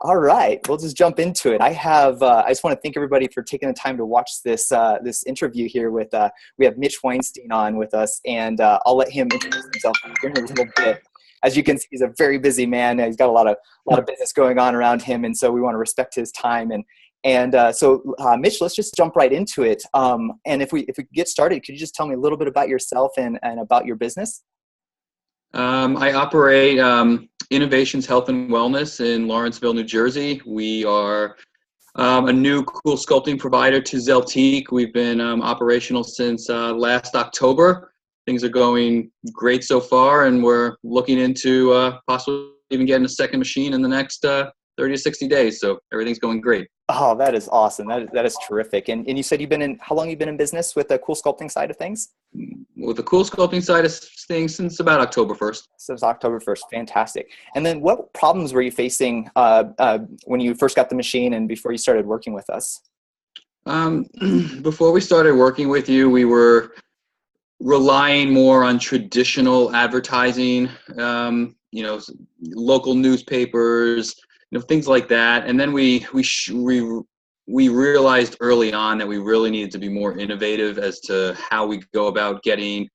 All right, we'll just jump into it. I just want to thank everybody for taking the time to watch this interview here with, we have Mitch Weinstein on with us, and I'll let him introduce himself here in a little bit. As you can see, he's a very busy man. He's got a lot of business going on around him, and so we want to respect his time. So Mitch, let's just jump right into it. And if we get started, could you just tell me a little bit about yourself and about your business? I operate Innovations Health and Wellness in Lawrenceville, New Jersey. We are a new CoolSculpting provider to Zeltique. We've been operational since last October. Things are going great so far, and we're looking into possibly even getting a second machine in the next 30 to 60 days. So everything's going great. Oh, that is awesome. That is terrific. And you said how long you've been in business with the CoolSculpting side of things? With the CoolSculpting side of things since about October 1st. Since October 1st. Fantastic. And then what problems were you facing when you first got the machine and before you started working with us? Before we started working with you, we were relying more on traditional advertising, local newspapers, things like that. And then we realized early on that we really needed to be more innovative as to how we go about getting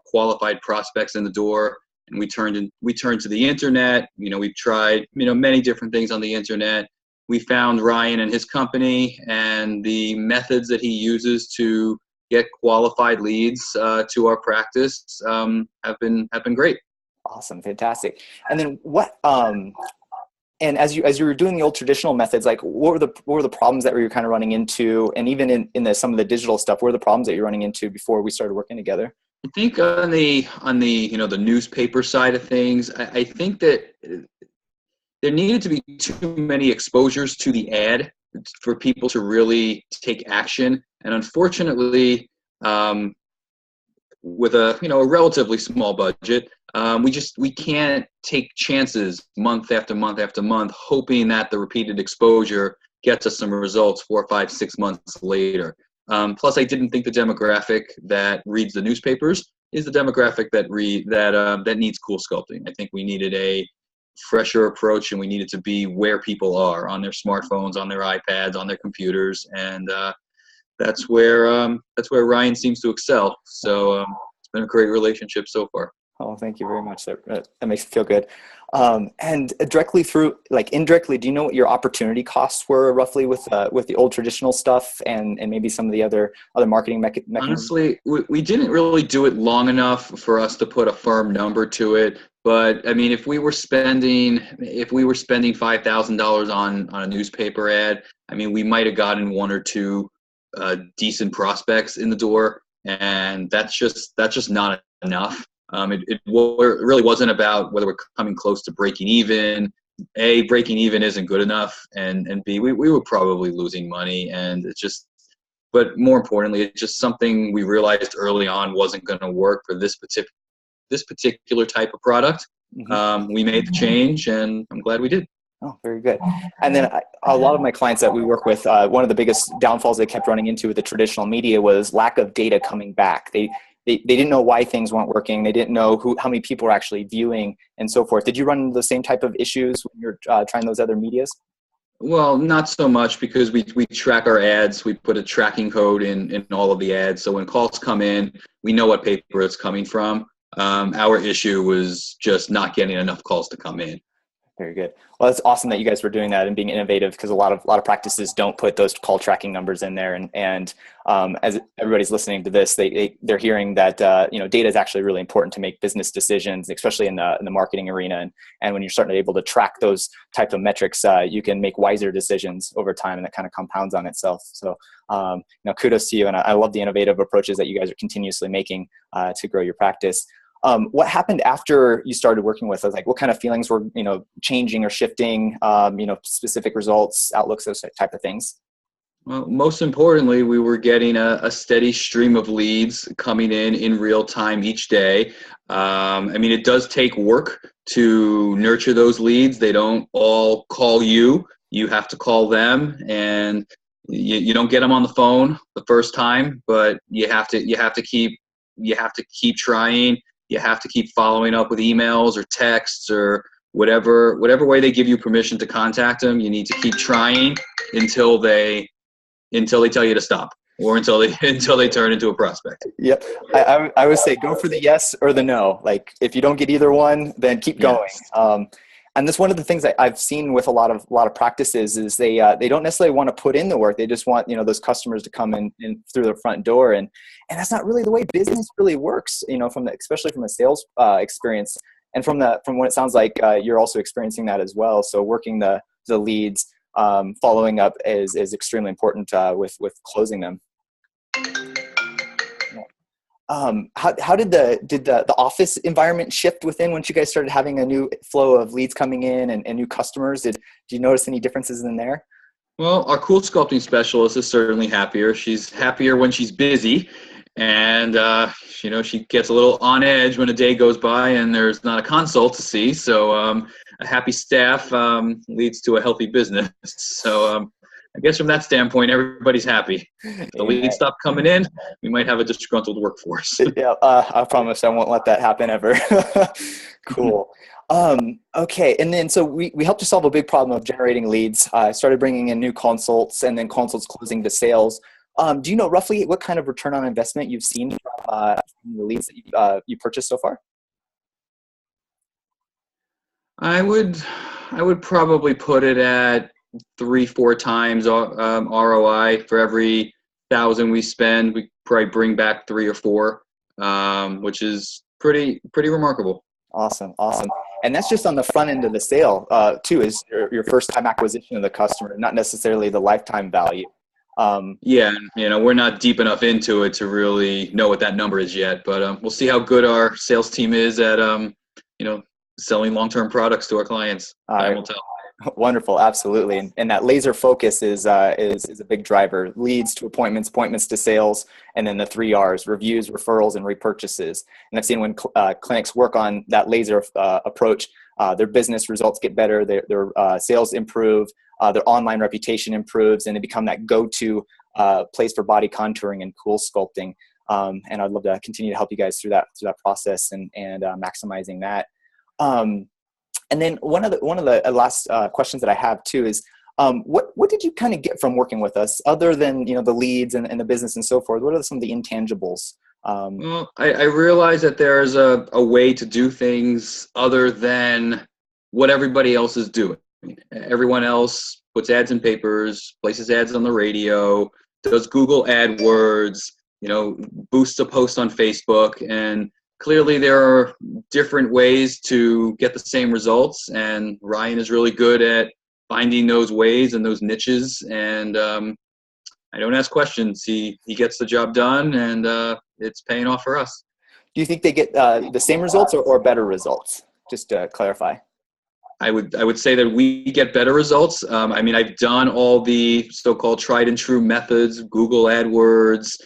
qualified prospects in the door. And we turned to the internet. We've tried many different things on the internet. We found Ryan and his company, and the methods that he uses to get qualified leads to our practice have been great. Awesome, fantastic. And then what? And as you were doing the old traditional methods, like what were the problems that you were kind of running into, and even in some of the digital stuff, what were the problems that you're running into before we started working together? I think on the the newspaper side of things, I think that there needed to be too many exposures to the ad for people to really take action. And unfortunately, with a relatively small budget, we can't take chances month after month after month, hoping that the repeated exposure gets us some results 4, 5, 6 months later. Plus, I didn't think the demographic that reads the newspapers is the demographic that needs CoolSculpting. I think we needed a fresher approach, and we needed to be where people are, on their smartphones, on their iPads, on their computers, and that's where Ryan seems to excel. So it's been a great relationship so far. Oh, thank you very much. That makes me feel good. And indirectly, do you know what your opportunity costs were roughly with the old traditional stuff and maybe some of the other marketing mechanisms? Honestly, we didn't really do it long enough for us to put a firm number to it. But I mean, if we were spending $5,000 on a newspaper ad, I mean, we might have gotten 1 or 2 decent prospects in the door, and that's just not enough. It really wasn't about whether we're coming close to breaking even. A, breaking even isn't good enough, and B, we were probably losing money, and but more importantly, it's just something we realized early on wasn't going to work for this particular type of product. Mm-hmm. We made the change, and I'm glad we did. Oh, very good. And then a lot of my clients that we work with, one of the biggest downfalls they kept running into with the traditional media was lack of data coming back. They didn't know why things weren't working. They didn't know how many people were actually viewing and so forth. Did you run into the same type of issues when you're trying those other medias? Well, not so much, because we track our ads. We put a tracking code in all of the ads. So when calls come in, we know what paper it's coming from. Our issue was just not getting enough calls to come in. Very good. Well, it's awesome that you guys were doing that and being innovative, because a lot of practices don't put those call tracking numbers in there. And as everybody's listening to this, they're hearing that data is actually really important to make business decisions, especially in the marketing arena. And when you're starting to able to track those types of metrics, you can make wiser decisions over time, and that kind of compounds on itself. So kudos to you, and I love the innovative approaches that you guys are continuously making to grow your practice. What happened after you started working with us? Like, what kind of feelings were, changing or shifting, specific results, outlooks, those type of things? Well, most importantly, we were getting a steady stream of leads coming in real time each day. I mean, it does take work to nurture those leads. They don't all call you. You have to call them, and you don't get them on the phone the first time, but you have to keep trying. You have to keep following up with emails or texts or whatever way they give you permission to contact them, you need to keep trying until they tell you to stop, or until they turn into a prospect. Yep. I would say go for the yes or the no. Like if you don't get either one, then keep going. Yes. And that's one of the things that I've seen with a lot of practices is they don't necessarily want to put in the work. They just want, those customers to come in through the front door. And that's not really the way business really works, especially from a sales experience. And from what it sounds like, you're also experiencing that as well. So working the leads, following up is extremely important with closing them. How did the office environment shift within once you guys started having a new flow of leads coming in and new customers? Did you notice any differences in there? Well, our CoolSculpting specialist is certainly happier. She's happier when she's busy, and she gets a little on edge when a day goes by and there's not a consult to see. So a happy staff leads to a healthy business. So I guess from that standpoint, everybody's happy. If the leads stop coming in, we might have a disgruntled workforce. Yeah, I promise I won't let that happen ever. Cool. Okay, and then so we helped to solve a big problem of generating leads. Started bringing in new consults, and then consults closing to sales. Do you know roughly what kind of return on investment you've seen from the leads that you purchased so far? I would probably put it at 3-4 times ROI. For every 1,000 we spend, we probably bring back 3 or 4, which is pretty remarkable. Awesome. And that's just on the front end of the sale, too, is your first time acquisition of the customer, not necessarily the lifetime value. Yeah, we're not deep enough into it to really know what that number is yet, but we'll see how good our sales team is at selling long-term products to our clients. Time will tell. Wonderful, absolutely, and that laser focus is a big driver. Leads to appointments, appointments to sales, and then the 3 R's: reviews, referrals, and repurchases. And I've seen when clinics work on that laser approach, their business results get better, their sales improve, their online reputation improves, and they become that go-to place for body contouring and cool sculpting. And I'd love to continue to help you guys through that process and maximizing that. And then one of the last questions that I have too is, what did you kind of get from working with us, other than the leads and the business and so forth? What are some of the intangibles? Well, I realize that there's a way to do things other than what everybody else is doing. Everyone else puts ads in papers, places ads on the radio, does Google AdWords, boosts a post on Facebook, and clearly there are different ways to get the same results, and Ryan is really good at finding those ways and those niches, and I don't ask questions. He gets the job done, and it's paying off for us. Do you think they get the same results or better results? Just to clarify. I would say that we get better results. I've done all the so-called tried and true methods: Google AdWords,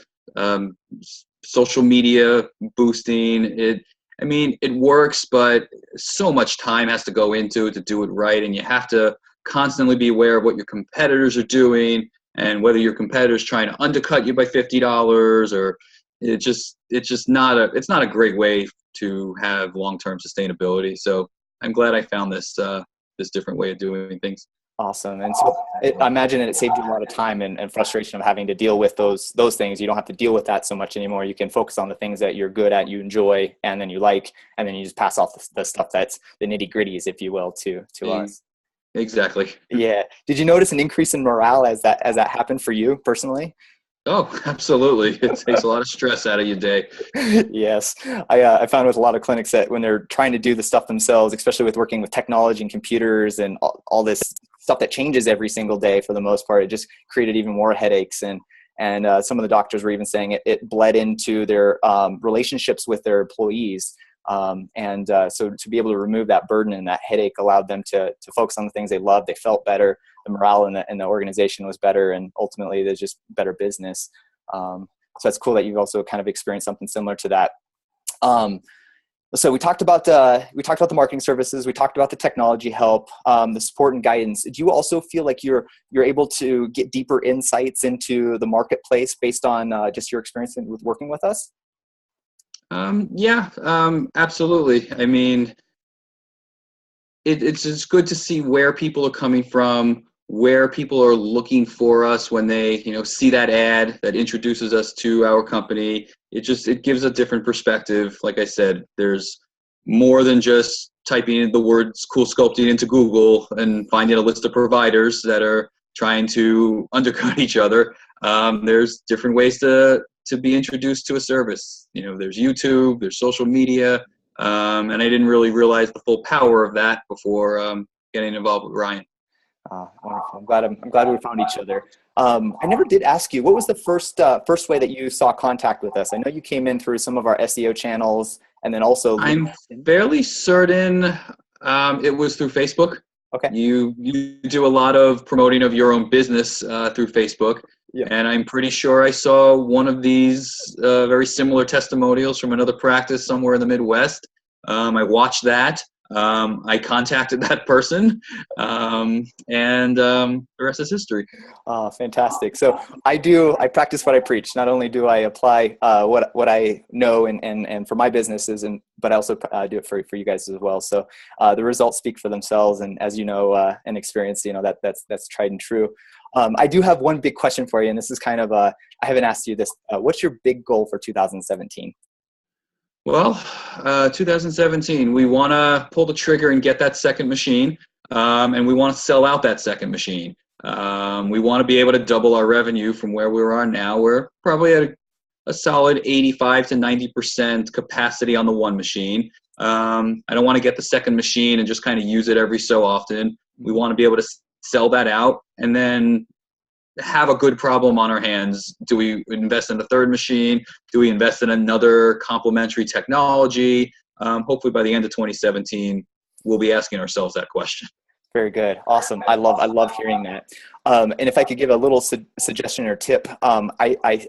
social media boosting. It works, but so much time has to go into it to do it right, and you have to constantly be aware of what your competitors are doing and whether your competitor's trying to undercut you by $50, or it's not a great way to have long-term sustainability. So I'm glad I found this different way of doing things. Awesome. And so I imagine it saved you a lot of time and frustration of having to deal with those things. You don't have to deal with that so much anymore. You can focus on the things that you're good at, you enjoy, and then you like, and then you just pass off the stuff that's the nitty gritties, if you will, to us. Exactly. Yeah. Did you notice an increase in morale as that happened for you personally? Oh, absolutely. It takes a lot of stress out of your day. Yes. I found with a lot of clinics that when they're trying to do the stuff themselves, especially with working with technology and computers and all this stuff that changes every single day, for the most part, it just created even more headaches. And some of the doctors were even saying it bled into their relationships with their employees. So to be able to remove that burden and that headache allowed them to focus on the things they loved. They felt better. The morale in the organization was better, and ultimately there's just better business. So it's cool that you've also kind of experienced something similar to that. So we talked about the marketing services. We talked about the technology help, the support and guidance. Do you also feel like you're able to get deeper insights into the marketplace based on just your experience with working with us? Yeah, absolutely. it's good to see where people are coming from, where people are looking for us when they, see that ad that introduces us to our company. It gives a different perspective. Like I said, there's more than just typing in the words CoolSculpting into Google and finding a list of providers that are trying to undercut each other. There's different ways to be introduced to a service. There's YouTube, there's social media, and I didn't really realize the full power of that before getting involved with Ryan. Wonderful. I'm glad we found each other. I never did ask you, what was the first way that you saw contact with us? I know you came in through some of our SEO channels, and then also I'm fairly certain it was through Facebook. Okay. You do a lot of promoting of your own business through Facebook. Yeah. And I'm pretty sure I saw one of these very similar testimonials from another practice somewhere in the Midwest. I watched that. I contacted that person, and the rest is history. Fantastic. So I practice what I preach. Not only do I apply what I know and for my businesses, but I also do it for you guys as well. So the results speak for themselves, and as you know and experience, that's tried and true. I do have one big question for you, and this is kind of I haven't asked you this. What's your big goal for 2017? Well, 2017, we want to pull the trigger and get that second machine, and we want to sell out that second machine. We want to be able to double our revenue from where we are now. We're probably at a solid 85 to 90% capacity on the one machine. I don't want to get the second machine and just kind of use it every so often. We want to be able to sell that out and then have a good problem on our hands. Do we invest in a third machine? Do we invest in another complementary technology? Hopefully by the end of 2017, we'll be asking ourselves that question. Very good. Awesome. I love hearing that. And if I could give a little suggestion or tip, I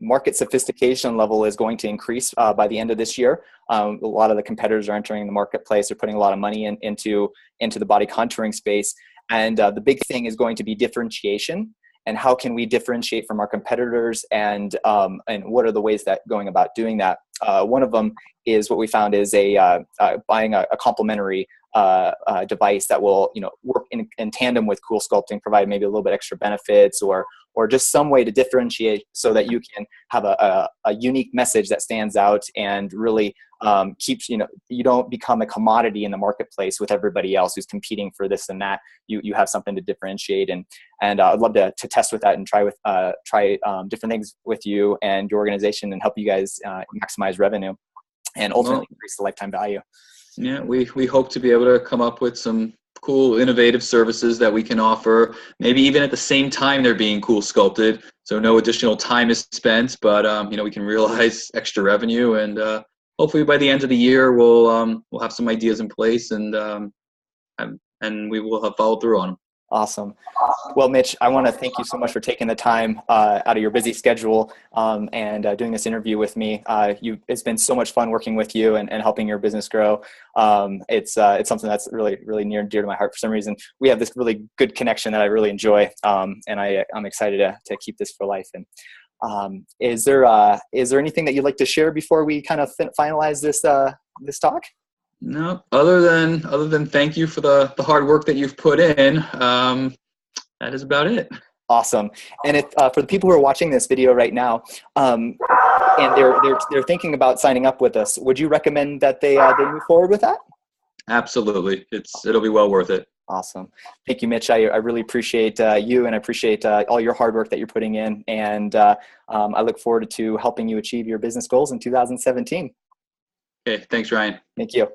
market sophistication level is going to increase by the end of this year. A lot of the competitors are entering the marketplace. They're putting a lot of money into the body contouring space. And the big thing is going to be differentiation. And how can we differentiate from our competitors, and what are the ways that going about doing that? One of them is what we found is buying a complementary device that will work in tandem with CoolSculpting, provide maybe a little bit extra benefits or just some way to differentiate so that you can have a unique message that stands out and really keeps, you don't become a commodity in the marketplace with everybody else who's competing for this and that. You have something to differentiate, and I'd love to test with that and try different things with you and your organization and help you guys maximize revenue and ultimately increase the lifetime value. Yeah, we hope to be able to come up with some cool, innovative services that we can offer, maybe even at the same time they're being cool sculpted, so no additional time is spent, but we can realize extra revenue, and hopefully by the end of the year we'll have some ideas in place, and we will have followed through on them. Awesome. Well, Mitch, I want to thank you so much for taking the time out of your busy schedule and doing this interview with me. It's been so much fun working with you and helping your business grow. It's something that's really, really near and dear to my heart for some reason. We have this really good connection that I really enjoy, and I'm excited to keep this for life. And is there anything that you'd like to share before we kind of finalize this talk? No, other than thank you for the hard work that you've put in. That is about it. Awesome. And if for the people who are watching this video right now, and they're thinking about signing up with us, would you recommend that they move forward with that? Absolutely. It'll be well worth it. Awesome. Thank you, Mitch. I really appreciate you, and I appreciate all your hard work that you're putting in. And I look forward to helping you achieve your business goals in 2017. Okay. Thanks, Ryan. Thank you.